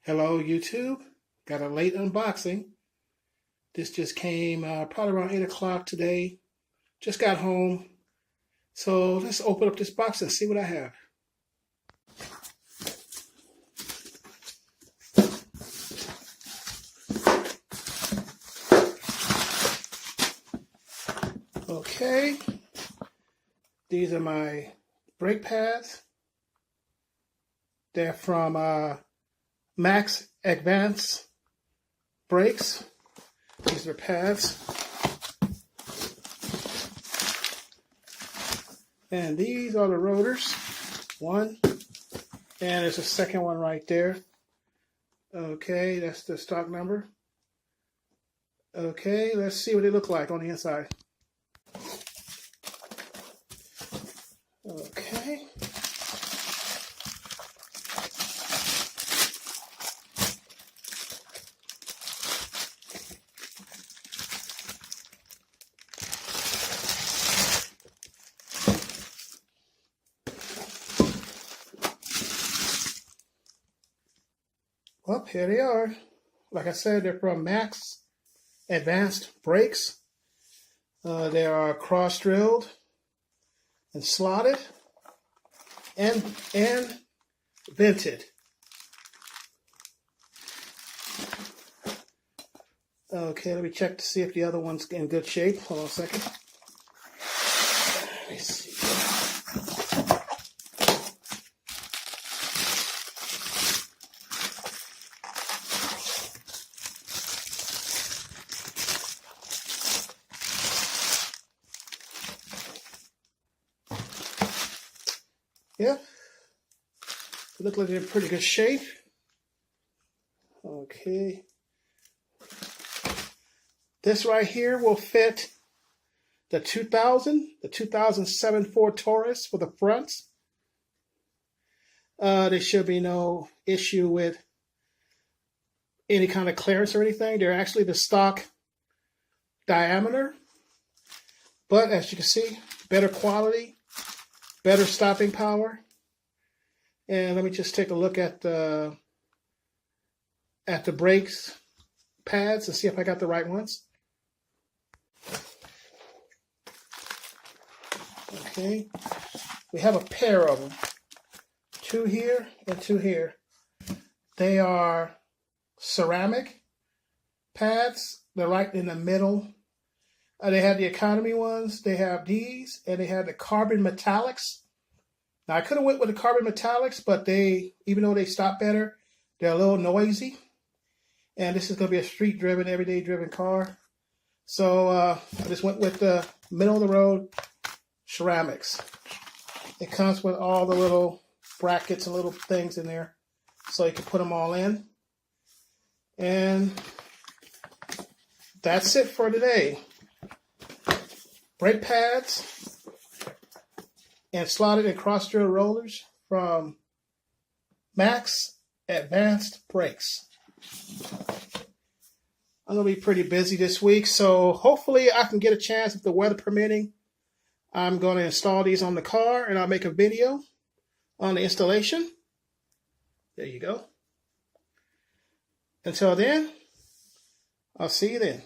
Hello YouTube, got a late unboxing. This just came probably around 8 o'clock today. Just got home. So let's open up this box and see what I have. Okay, these are my brake pads. They're from Max Advanced Brakes. These are pads. And these are the rotors. One. And there's a second one right there. Okay, that's the stock number. Okay, let's see what they look like on the inside. Okay. Well, here they are. Like I said, they're from Max Advanced Brakes. They are cross-drilled and slotted and vented. Okay, let me check to see if the other one's in good shape. Hold on a second. Let me see. Yeah, they look like they're in pretty good shape. Okay. This right here will fit the 2007 Ford Taurus for the fronts. There should be no issue with any kind of clearance or anything. They're actually the stock diameter. But as you can see, better quality. Better stopping power. And let me just take a look at the brakes pads and see if I got the right ones. Okay, we have a pair of them. Two here and two here. They are ceramic pads. They're right in the middle. They have the economy ones. They have these, and they have the carbon metallics. Now, I could have went with the carbon metallics, but even though they stop better, they're a little noisy. And this is going to be a street-driven, everyday-driven car. So I just went with the middle-of-the-road ceramics. It comes with all the little brackets and little things in there, so you can put them all in. And that's it for today. Brake pads and slotted and cross-drill rollers from Max Advanced Brakes. I'm going to be pretty busy this week, so hopefully I can get a chance, if the weather permitting, I'm going to install these on the car, and I'll make a video on the installation. There you go. Until then, I'll see you then.